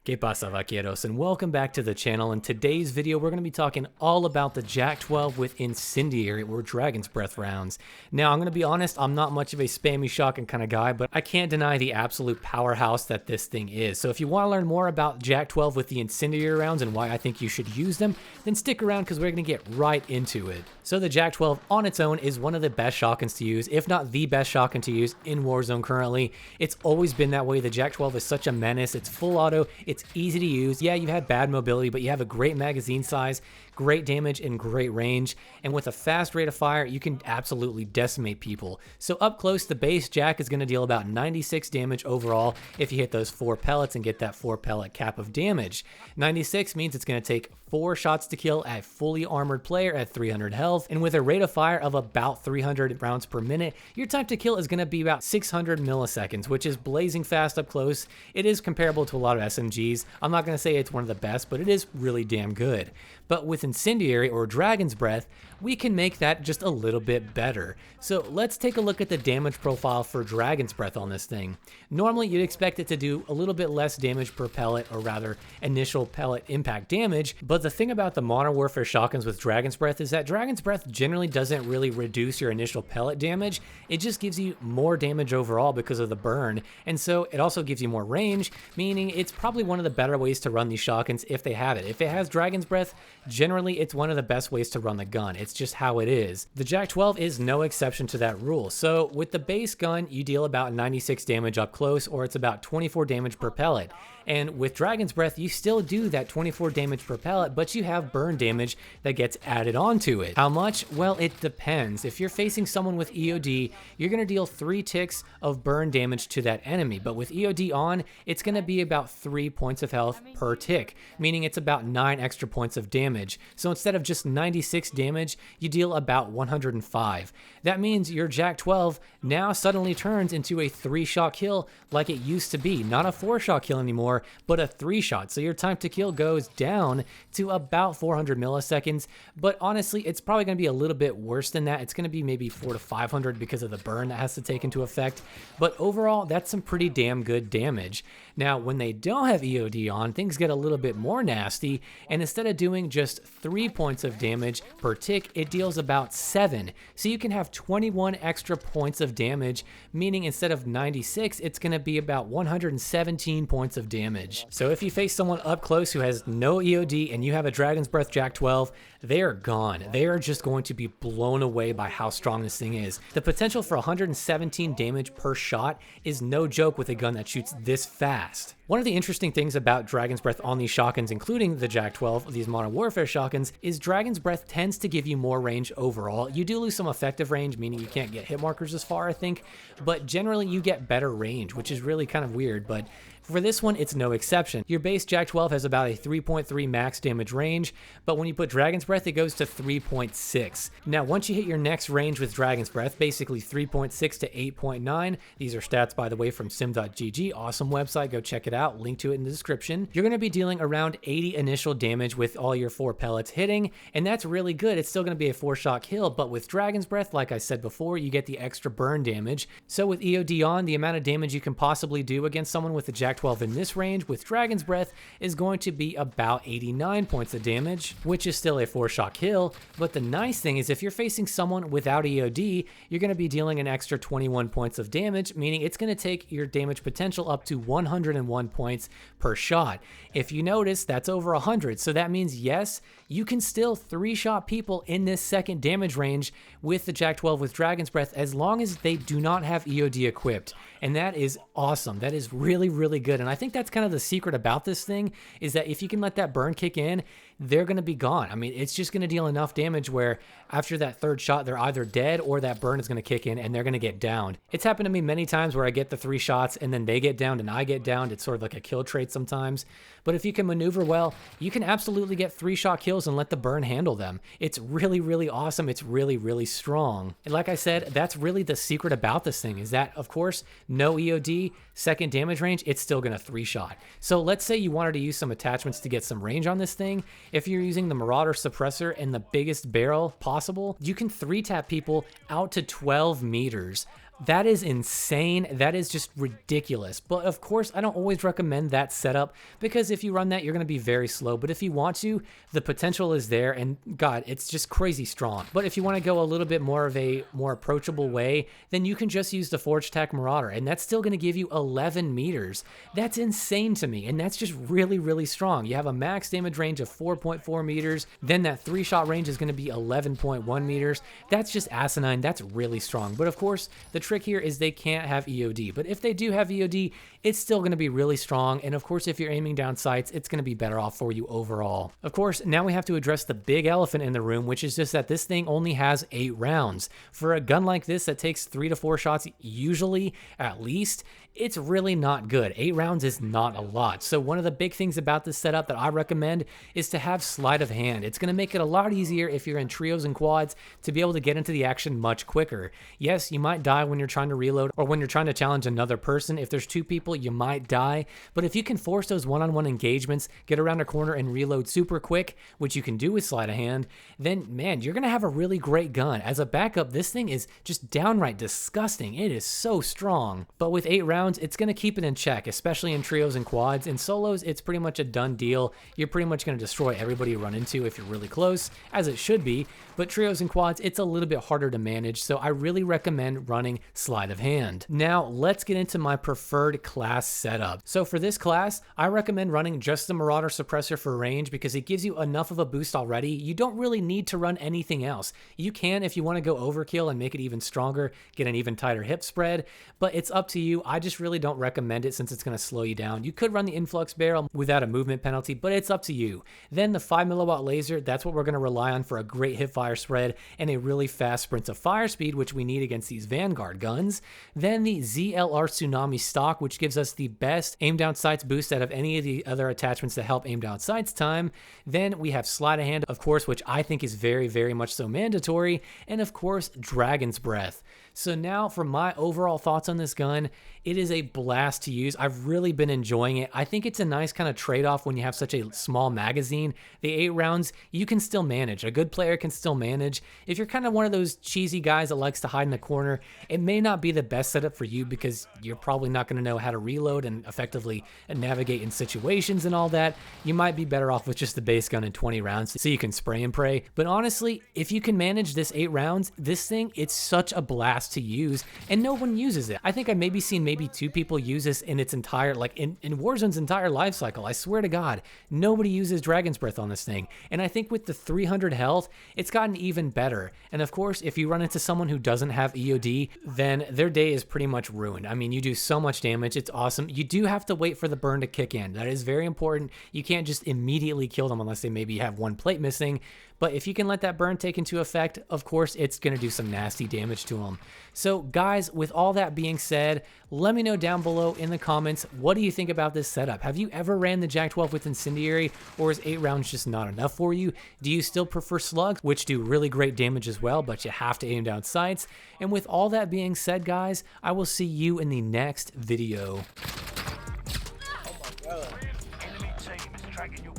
¿Qué pasa, vaqueros? And welcome back to the channel. In today's video, we're going to be talking all about the Jak-12 with Incendiary or Dragon's Breath rounds. Now, I'm going to be honest, I'm not much of a spammy shotgun kind of guy, but I can't deny the absolute powerhouse that this thing is. So if you want to learn more about Jak-12 with the Incendiary rounds and why I think you should use them, then stick around because we're going to get right into it. So the Jak-12 on its own is one of the best shotguns to use, if not the best shotgun to use in Warzone currently. It's always been that way. The Jak-12 is such a menace. It's full auto. It's easy to use. Yeah, you have bad mobility, but you have a great magazine size, great damage, and great range. And with a fast rate of fire, you can absolutely decimate people. So up close, the base Jak is going to deal about 96 damage overall if you hit those 4 pellets and get that 4 pellet cap of damage. 96 means it's going to take 4 shots to kill a fully armored player at 300 health. And with a rate of fire of about 300 rounds per minute, your time to kill is going to be about 600 milliseconds, which is blazing fast up close. It is comparable to a lot of SMGs. I'm not going to say it's one of the best, but it is really damn good. But with Incendiary or Dragon's Breath, we can make that just a little bit better. So let's take a look at the damage profile for Dragon's Breath on this thing. Normally you'd expect it to do a little bit less damage per pellet, or rather initial pellet impact damage, but the thing about the Modern Warfare shotguns with Dragon's Breath is that Dragon's Breath generally doesn't really reduce your initial pellet damage. It just gives you more damage overall because of the burn, and so it also gives you more range, meaning it's probably one of the better ways to run these shotguns if they have it. If it has Dragon's Breath, generally it's one of the best ways to run the gun. It's just how it is. The Jak-12 is no exception to that rule. So with the base gun, you deal about 96 damage up close, or it's about 24 damage per pellet. And with Dragon's Breath, you still do that 24 damage per pellet, but you have burn damage that gets added onto it. How much? Well, it depends. If you're facing someone with EOD, you're going to deal 3 ticks of burn damage to that enemy. But with EOD on, it's going to be about 3 points of health per tick, meaning it's about 9 extra points of damage. So instead of just 96 damage, you deal about 105. That means your Jak-12 now suddenly turns into a 3-shot kill like it used to be. Not a 4-shot kill anymore, but a 3-shot. So your time to kill goes down to about 400 milliseconds. But honestly, it's probably going to be a little bit worse than that. It's going to be maybe 400 to 500 because of the burn that has to take into effect. But overall, that's some pretty damn good damage. Now, when they don't have EOD on, things get a little bit more nasty. And instead of doing just 3 points of damage per tick, it deals about 7. So you can have 21 extra points of damage, meaning instead of 96, it's going to be about 117 points of damage. So if you face someone up close who has no EOD and you have a Dragon's Breath Jak-12, they are gone. They are just going to be blown away by how strong this thing is. The potential for 117 damage per shot is no joke with a gun that shoots this fast. One of the interesting things about Dragon's Breath on these shotguns, including the Jak-12, these Modern Warfare shotguns, is Dragon's Breath tends to give you more range overall. You do lose some effective range, meaning you can't get hit markers as far, I think, but generally you get better range, which is really kind of weird, but for this one, it's no exception. Your base Jak-12 has about a 3.3 max damage range, but when you put Dragon's Breath, it goes to 3.6. Now, once you hit your next range with Dragon's Breath, basically 3.6 to 8.9, these are stats, by the way, from sim.gg, awesome website, go check it out, link to it in the description. You're going to be dealing around 80 initial damage with all your 4 pellets hitting, and that's really good. It's still going to be a 4-shot kill, but with Dragon's Breath, like I said before, you get the extra burn damage. So with EOD on, the amount of damage you can possibly do against someone with a Jak-12 in this range with Dragon's Breath is going to be about 89 points of damage, which is still a 4-shot kill. But the nice thing is if you're facing someone without EOD, you're going to be dealing an extra 21 points of damage, meaning it's going to take your damage potential up to 101 points per shot. If you notice, that's over 100. So that means, yes, you can still 3-shot people in this second damage range with the Jak-12 with Dragon's Breath as long as they do not have EOD equipped. And that is awesome. That is really, really good. And I think that's kind of the secret about this thing, is that if you can let that burn kick in, they're going to be gone. I mean, it's just going to deal enough damage where after that 3rd shot, they're either dead or that burn is going to kick in and they're going to get downed. It's happened to me many times where I get the 3 shots and then they get downed and I get downed. It's sort of like a kill trait sometimes. But if you can maneuver well, you can absolutely get 3-shot kills and let the burn handle them. It's really, really awesome. It's really, really strong. And like I said, that's really the secret about this thing, is that, of course, no EOD, second damage range, it's still going to 3-shot. So let's say you wanted to use some attachments to get some range on this thing. If you're using the Marauder suppressor and the biggest barrel possible, you can 3-tap people out to 12 meters. That is insane. That is just ridiculous. But of course, I don't always recommend that setup because if you run that, you're going to be very slow. But if you want to, the potential is there, and God, it's just crazy strong. But if you want to go a little bit more of a more approachable way, then you can just use the Forge Attack Marauder, and that's still going to give you 11 meters. That's insane to me, and that's just really, really strong. You have a max damage range of 4.4 meters, then that 3-shot range is going to be 11.1 meters. That's just asinine. That's really strong. But of course, the trick here is they can't have EOD, but if they do have EOD, it's still going to be really strong, and of course, if you're aiming down sights, it's going to be better off for you overall. Of course, now we have to address the big elephant in the room, which is just that this thing only has 8 rounds. For a gun like this that takes 3 to 4 shots, usually, at least, it's really not good. 8 rounds is not a lot. So one of the big things about this setup that I recommend is to have sleight of hand. It's going to make it a lot easier if you're in trios and quads to be able to get into the action much quicker. Yes, you might die when you're trying to reload or when you're trying to challenge another person. If there's 2 people, you might die. But if you can force those one-on-one engagements, get around a corner and reload super quick, which you can do with sleight of hand, then man, you're going to have a really great gun. As a backup, this thing is just downright disgusting. It is so strong. But with 8 rounds, it's going to keep it in check, especially in trios and quads. In solos, it's pretty much a done deal. You're pretty much going to destroy everybody you run into if you're really close, as it should be. But trios and quads, it's a little bit harder to manage, so I really recommend running sleight of hand. Now, let's get into my preferred class setup. So for this class, I recommend running just the Marauder Suppressor for range because it gives you enough of a boost already. You don't really need to run anything else. You can, if you want to go overkill and make it even stronger, get an even tighter hip spread, but it's up to you. I just really don't recommend it since it's going to slow you down. You could run the influx barrel without a movement penalty, but it's up to you. Then the 5mm laser, that's what we're going to rely on for a great hip fire spread and a really fast sprint of fire speed, which we need against these Vanguard guns. Then the ZLR Tsunami stock, which gives us the best aim down sights boost out of any of the other attachments that help aim down sights time. Then we have sleight of hand, of course, which I think is very, very much so mandatory. And of course, Dragon's Breath. So now for my overall thoughts on this gun, it is a blast to use. I've really been enjoying it. I think it's a nice kind of trade-off when you have such a small magazine. The 8 rounds, you can still manage. A good player can still manage. If you're kind of one of those cheesy guys that likes to hide in the corner, it may not be the best setup for you because you're probably not going to know how to reload and effectively navigate in situations and all that. You might be better off with just the base gun in 20 rounds so you can spray and pray. But honestly, if you can manage this 8 rounds, this thing, it's such a blast to use, and no one uses it. I think I've maybe seen 2 people use this in its entire, like in Warzone's entire life cycle. I swear to God, nobody uses Dragon's Breath on this thing. And I think with the 300 health, it's gotten even better. And of course, if you run into someone who doesn't have EOD, then their day is pretty much ruined. I mean, you do so much damage. It's awesome. You do have to wait for the burn to kick in. That is very important. You can't just immediately kill them unless they maybe have 1 plate missing. But if you can let that burn take into effect, of course, it's going to do some nasty damage to them. So guys, with all that being said, let me know down below in the comments, what do you think about this setup? Have you ever ran the Jak-12 with Incendiary, or is 8 rounds just not enough for you? Do you still prefer slugs, which do really great damage as well, but you have to aim down sights? And with all that being said, guys, I will see you in the next video. Oh my God. Enemy team is tracking your